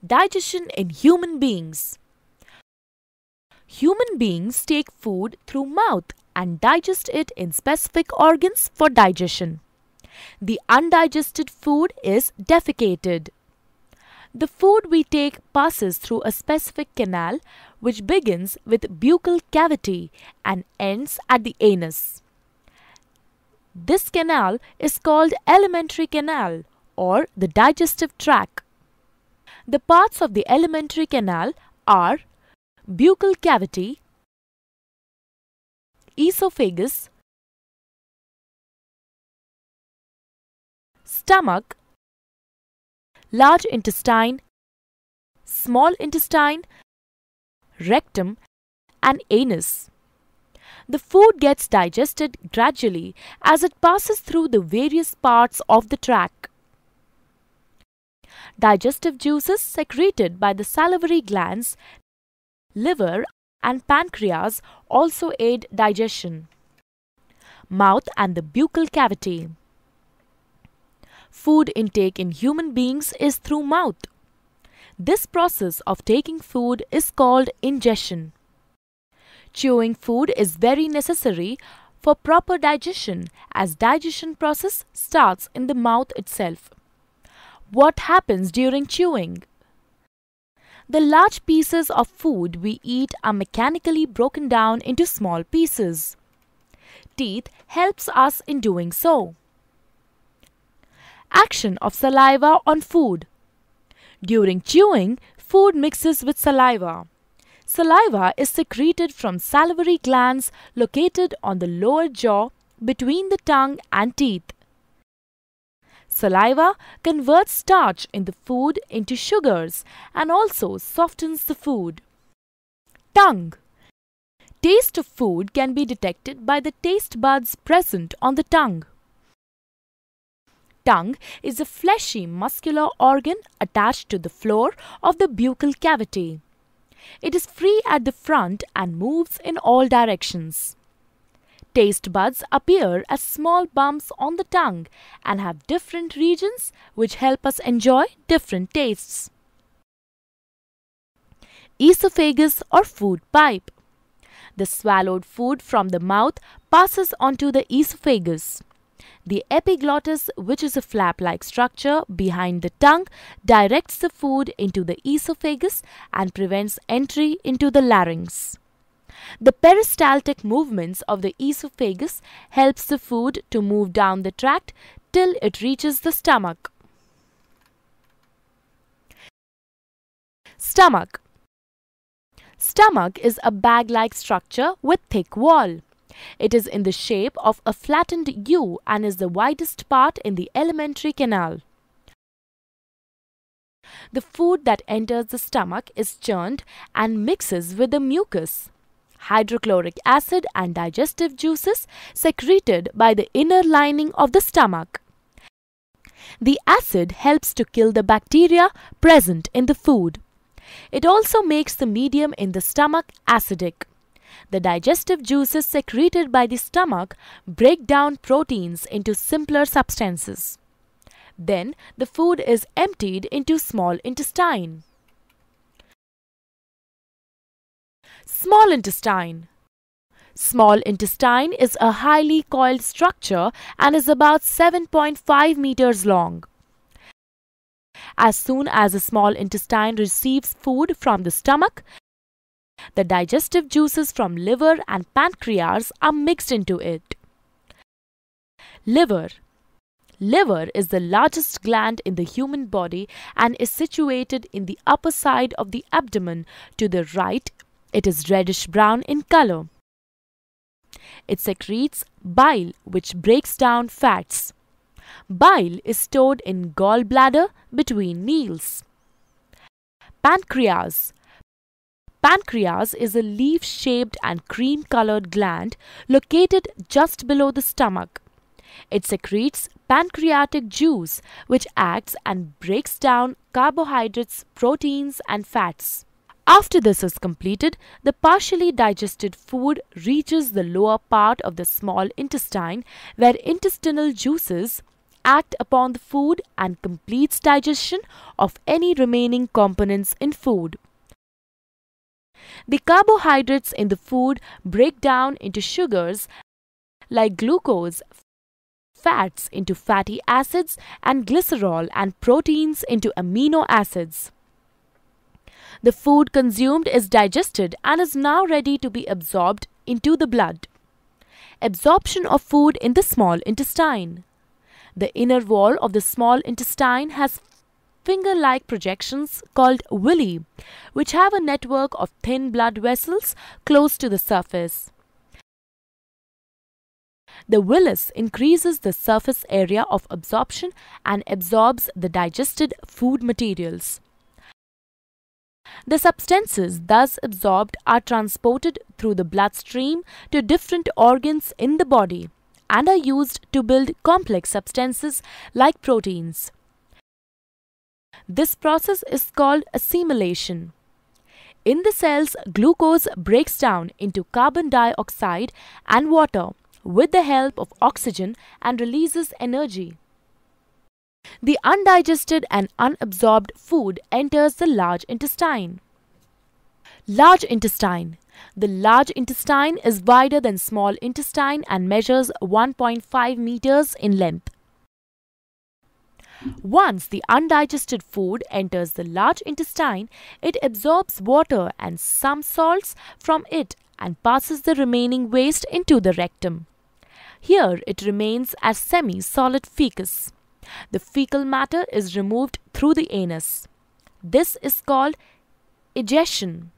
Digestion in human beings. Human beings take food through mouth and digest it in specific organs for digestion. The undigested food is defecated. The food we take passes through a specific canal which begins with buccal cavity and ends at the anus. This canal is called alimentary canal or the digestive tract. The parts of the alimentary canal are buccal cavity, esophagus, stomach, large intestine, small intestine, rectum, and anus. The food gets digested gradually as it passes through the various parts of the tract. Digestive juices secreted by the salivary glands, liver, and pancreas also aid digestion. Mouth and the buccal cavity. Food intake in human beings is through mouth. This process of taking food is called ingestion. Chewing food is very necessary for proper digestion as digestion process starts in the mouth itself. What happens during chewing? The large pieces of food we eat are mechanically broken down into small pieces. Teeth helps us in doing so. Action of saliva on food. During chewing, food mixes with saliva. Saliva is secreted from salivary glands located on the lower jaw between the tongue and teeth. Saliva converts starch in the food into sugars and also softens the food. Tongue. Taste of food can be detected by the taste buds present on the tongue. Tongue is a fleshy muscular organ attached to the floor of the buccal cavity. It is free at the front and moves in all directions. Taste buds appear as small bumps on the tongue and have different regions which help us enjoy different tastes. Esophagus or food pipe. The swallowed food from the mouth passes onto the esophagus. The epiglottis, which is a flap-like structure behind the tongue, directs the food into the esophagus and prevents entry into the larynx. The peristaltic movements of the esophagus helps the food to move down the tract till it reaches the stomach. Stomach. Stomach is a bag-like structure with thick wall. It is in the shape of a flattened U and is the widest part in the alimentary canal. The food that enters the stomach is churned and mixes with the mucus, hydrochloric acid and digestive juices secreted by the inner lining of the stomach. The acid helps to kill the bacteria present in the food. It also makes the medium in the stomach acidic. The digestive juices secreted by the stomach break down proteins into simpler substances. Then the food is emptied into small intestine. Small intestine. Small intestine is a highly coiled structure and is about 7.5 meters long. As soon as the small intestine receives food from the stomach, the digestive juices from liver and pancreas are mixed into it. Liver. Liver is the largest gland in the human body and is situated in the upper side of the abdomen. To the right, it is reddish-brown in color. It secretes bile, which breaks down fats. Bile is stored in gallbladder between meals. Pancreas. Pancreas is a leaf-shaped and cream-colored gland located just below the stomach. It secretes pancreatic juice, which acts and breaks down carbohydrates, proteins, and fats. After this is completed, the partially digested food reaches the lower part of the small intestine, where intestinal juices act upon the food and completes digestion of any remaining components in food. The carbohydrates in the food break down into sugars like glucose, fats into fatty acids, and glycerol, and proteins into amino acids. The food consumed is digested and is now ready to be absorbed into the blood. Absorption of food in the small intestine. The inner wall of the small intestine has finger-like projections called villi, which have a network of thin blood vessels close to the surface. The villus increases the surface area of absorption and absorbs the digested food materials. The substances thus absorbed are transported through the bloodstream to different organs in the body and are used to build complex substances like proteins. This process is called assimilation. In the cells, glucose breaks down into carbon dioxide and water with the help of oxygen and releases energy. The undigested and unabsorbed food enters the large intestine. Large intestine. The large intestine is wider than small intestine and measures 1.5 meters in length. Once the undigested food enters the large intestine, it absorbs water and some salts from it and passes the remaining waste into the rectum. Here it remains as semi-solid fecus. The fecal matter is removed through the anus. This is called digestion.